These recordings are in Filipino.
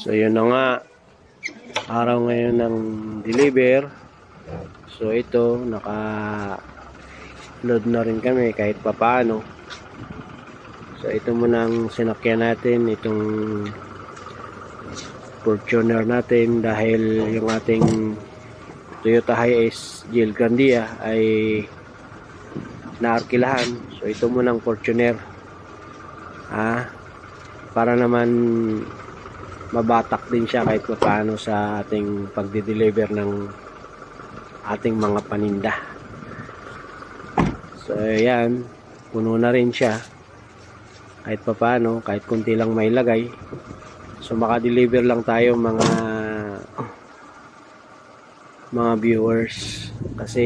So yun na nga, araw ngayon ng deliver. So ito, naka-load na rin kami kahit papaano. So ito muna ang sinakyan natin, itong Fortuner natin, dahil yung ating Toyota Hiace GL Grandia ay naarkilahan. So ito muna ang Fortuner, para naman mabatak din siya kahit paano sa ating pagde-deliver ng ating mga paninda. So ayan, puno na rin siya kahit paano, kahit kunti lang may lagay. So maka-deliver lang tayo mga viewers, kasi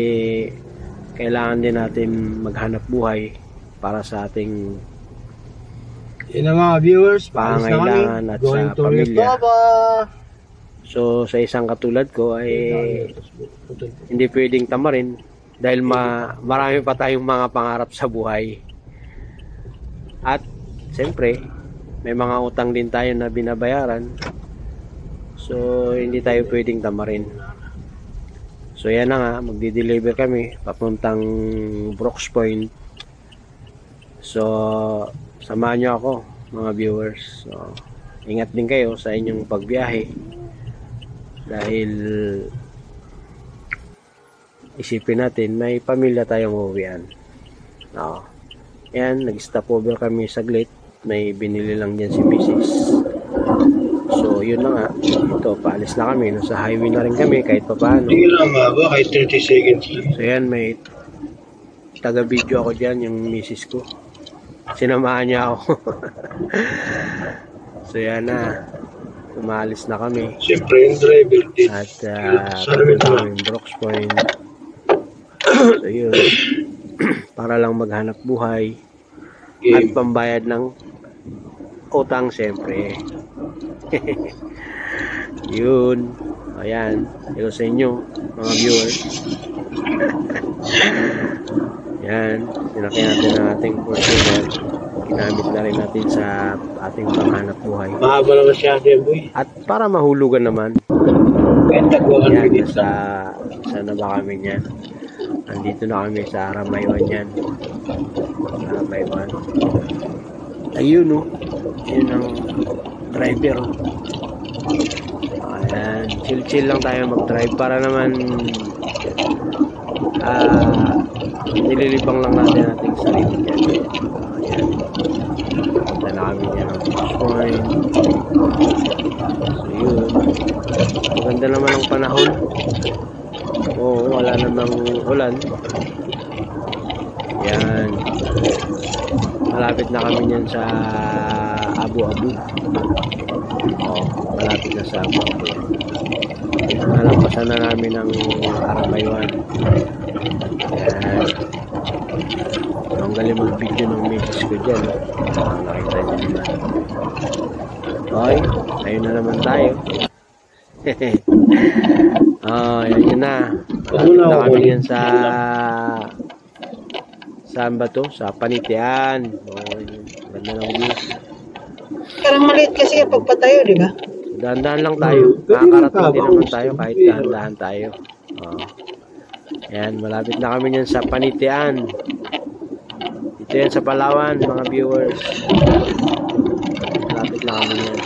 kailangan din natin maghanap buhay para sa ating mga viewers, pangailangan at sa pamilya. So sa isang katulad ko ay hindi pwedeng tamarin dahil marami pa tayong mga pangarap sa buhay. At siyempre may mga utang din tayo na binabayaran. So hindi tayo pwedeng tamarin. So yan na nga, magdi-deliver kami papuntang Brooks Point. So samahan nyo ako mga viewers. So ingat din kayo sa inyong pagbiyahe, dahil isipin natin may pamilya tayong uuwian. Yan, nag-stop over kami saglit, may binili lang dyan si Mrs. So yun na nga, ito, paalis na kami, nasa highway na rin kami kahit papaano. Hindi lang ba, kahit 30 seconds. So yan, may taga-video ako dyan, yung Mrs. ko, sinamahan niya ako. So yan na, umalis na kami. Siyempre yung driver din. At pupunta kami Brooks Point. So yun, para lang maghanap buhay at pambayad ng utang siyempre. Yun, ayan, hello sa inyo mga viewers. Yan, sinakyan natin ang ating Fortuner. Ginamit na rin natin sa ating panghanap buhay. Mahaba naman siya, boy. At para mahulugan naman. Yan, sana ba kami yan? Andito na kami sa Ramaywan yan. Ramaywan. Ayun, no? Yun ang driver. Ayan, chill lang tayo mag-drive para naman nililibang lang natin ating sarili dyan. Ayan, punta na kami dyan ang point. So yun, maganda naman ang panahon. Oo, wala namang ulan. Yan, malapit na kami dyan sa Abu-Abu. Malapit na sa Abu-Abu. Nalampasan na namin ng Aramaywan. Yan, ang galing mag-video ng misis ko dyan. Nakita nyo naman. Okay, ayun na naman tayo. Yan na. Malapit na kami yan sa saan ba to? Sa Panitian. Ganda ng view. Parang maliit kasi yung pagpatayo, di ba? Dahan-dahan lang tayo. Nakakarating din naman tayo kahit dahan-dahan tayo. Yan, malapit na kami yan sa Panitian. Ito yan sa Palawan, mga viewers. Malapit na kami yan.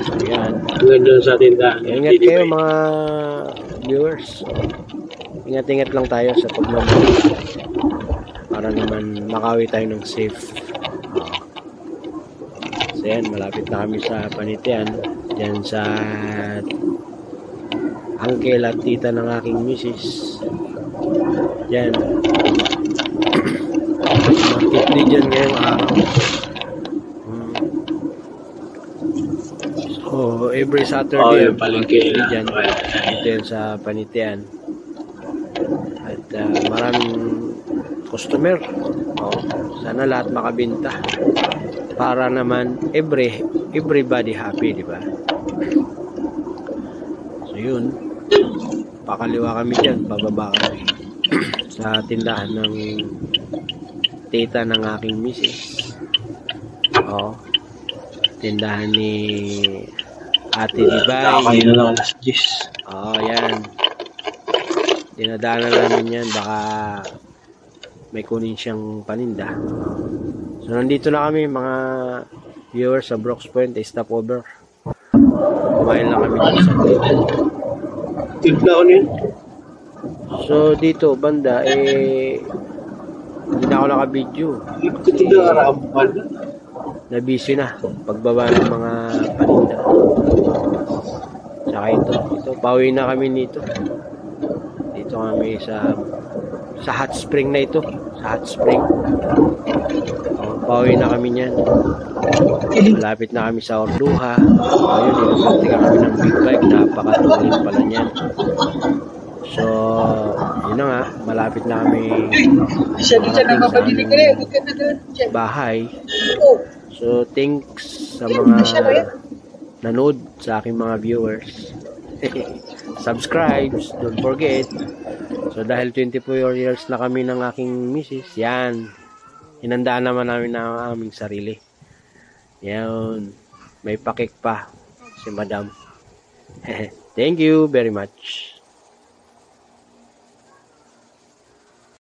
So yan. Doon sa tindahan. Ingat kayo mga viewers. Ingat-ingat lang tayo sa pagmamahal para naman makawi tayo ng safe. So yan, malapit na kami sa Panitian, dyan sa uncle at tita ng aking misis. Yan, makikli dyan ngayong araw. So every Saturday palengke dyan, dito yan sa Panitian. At maraming customer. Sana lahat makabenta para naman everybody happy, di ba? So yun, pakaliwa kami dyan, bababa kami sa tindahan ng tita ng aking misis. tindahan ni Ate Dibay. Kakay na lang alas 10. Oo, yan. Dinadaanan namin yan. Baka may kunin siyang paninda. So, nandito na kami mga viewers sa Brooks Point. Stopover. Kumain lang kami dito sa dito. Timpla ko niyan. So, dito, banda, hindi na ako naka-video. Ito na karampan. Na-busy na. Pagbaba ng mga paninda. Saka ito, pauwi na kami nito. Dito kami sa hot spring na ito. Sa hot spring. Pauwi na kami niyan. Malapit na kami sa Orduha. Ayun, inupunti kami ng big bike. Napakatuloy pala niyan. So, yun na nga. Malapit na kami bahay. So, thanks sa mga nanood sa aking mga viewers. Subscribe, don't forget. So, dahil 24 years na kami ng aking misis, yan. Hinandaan naman namin ang aming sarili. Yan. May pakik pa si Madam. Thank you very much.